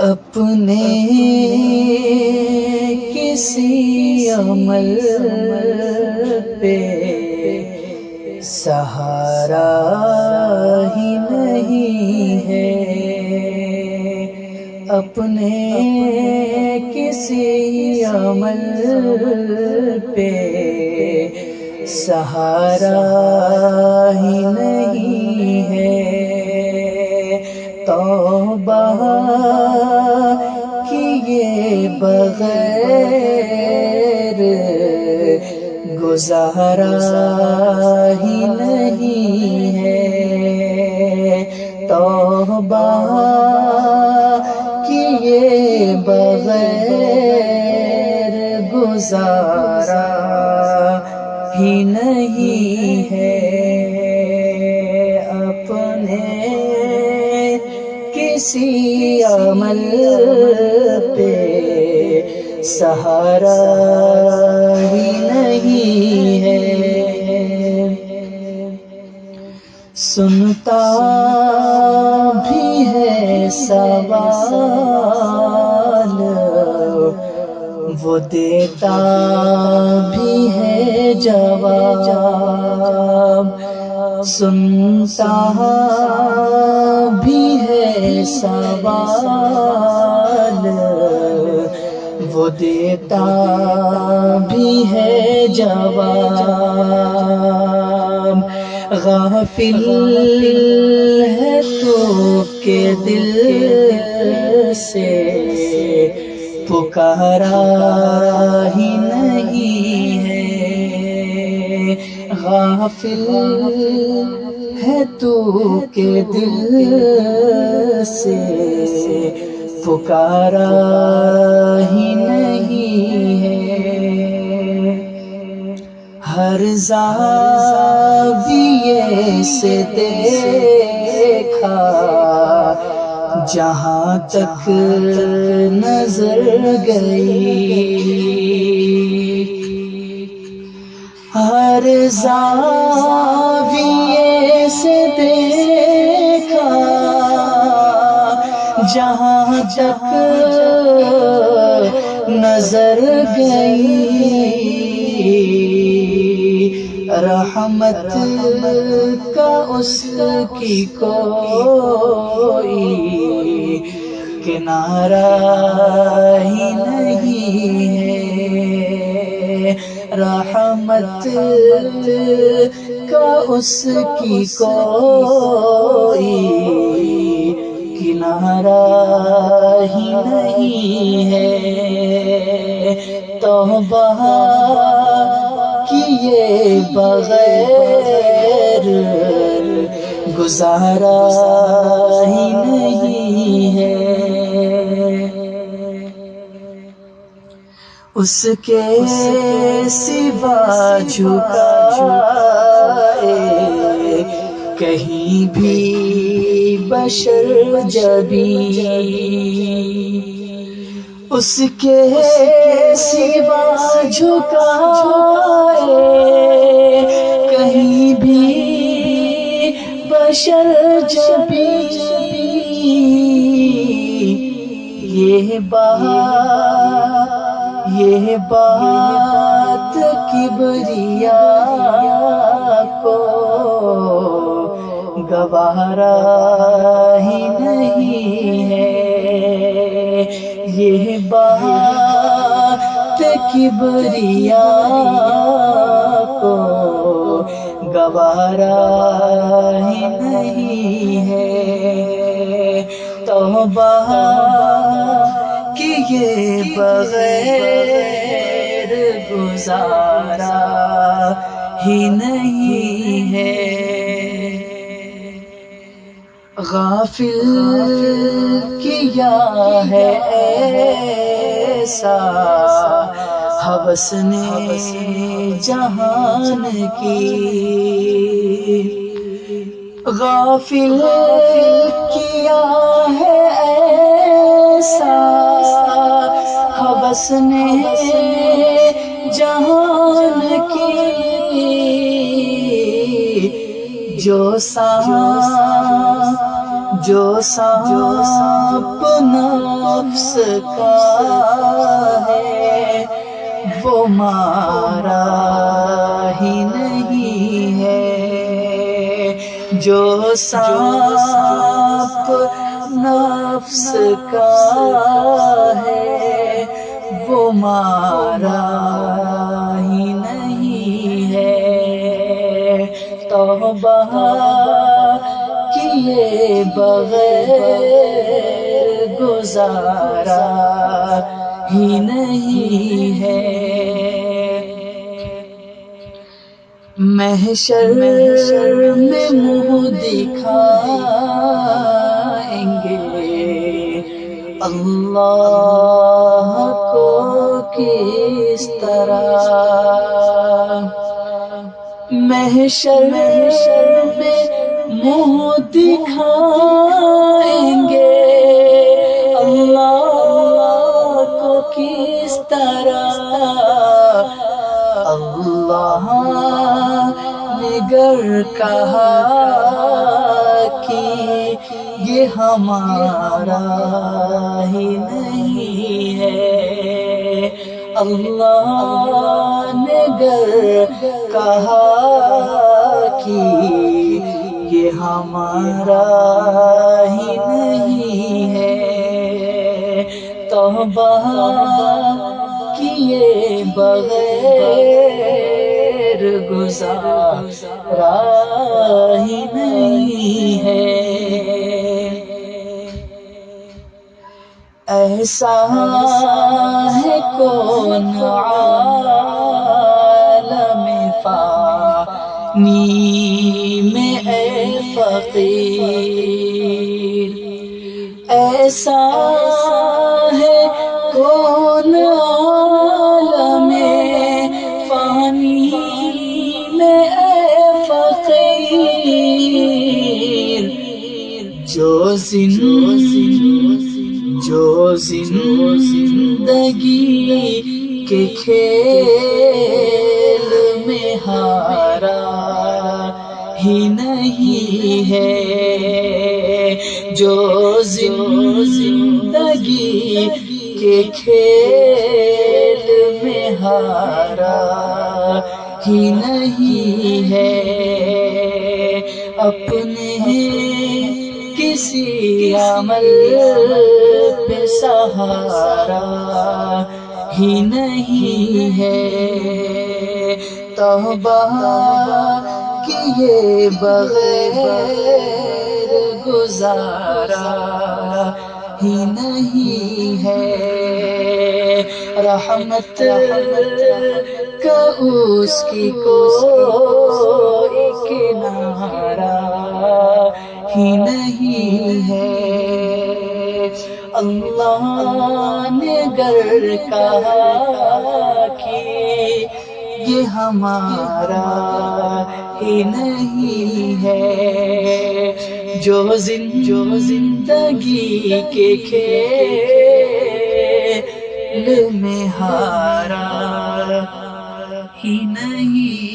اپنے کسی عمل پہ سہارا ہی نہیں ہے، اپنے کسی عمل پہ سہارا ہی نہیں ہے۔ توبہ کیے بغیر گزارا ہی نہیں ہے، توبہ کیے بغیر گزارا ہی نہیں ہے۔ اپنے کسی عمل پہ سہارا ہی نہیں ہے۔ سنتا بھی ہے سوال، وہ دیتا بھی ہے جواب، سنتا بھی ہے سوال، وہ دیتا بھی ہے جواب۔ غافل ہے تو کہ دل سے پکارا ہی نہیں ہے، غافل ہے تو کہ دل سے پکارا ہی نہیں ہے۔ ہر زاویے سے دیکھا جہاں تک نظر گئی، ہر زاویے سے دیکھا جہاں تک نظر گئی، رحمت کا اس کی کوئی کنارہ ہی نہیں ہے، رحمت کا اس کی کوئی کنارہ ہی نہیں ہے۔ توبہ کیے بغیر گزارا ہی نہیں ہے، اس کے سوا جھکائے کہیں بھی بشر جبیں، اس کے سوا جھکائے کہیں بھی بشر جبیں، یہ بات کبریا کو گوارا ہی نہیں ہے، یہ بات کبریا کو گوارا ہی نہیں ہے۔ توبہ کیے بغیر گزارا ہی نہیں ہے، غافل کیا ہے ایسا ہوس نے جہان کی، غافل کیا ہے ایسا ہوس نے جہان کی، جو سانپ نفس کا ہے وہ مارا ہی نہیں ہے، جو سانپ نفس کا ہے وہ مارا ہی نہیں ہے، توبہ کیے بغیر گزارا ہی نہیں ہے، محشر میں منہ دکھائیں گے اللہ کو کس طرح، محشر میں منہ دکھائیں گے اللہ کو کس طرح، اللہ نے گر کہا کہ یہ ہمارا ہی نہیں ہے، اللہ نے گر کہا کہ یہ ہمارا ہی نہیں ہے، توبہ کیے بغیر گزارا ہی نہیں ہے، ایسا ہے کون عالم فانی میں اے فقیر، ایسا ہے کون عالم فانی میں اے فقیر، جو زندگی کے کھیل میں ہارا ہی نہیں ہے، جو زندگی کے کھیل میں ہارا ہی نہیں ہے، اپنے کسی عمل پہ سہارا ہی نہیں ہے، توبہ کیے بغیر گزارا ہی نہیں ہے، رحمت کا اس کی کوئی کنارہ ہی نہیں ہے، اللہ نے گر کہا کہ یہ ہمارا ہی نہیں ہے، جو زندگی کے کھیل میں ہارا ہی نہیں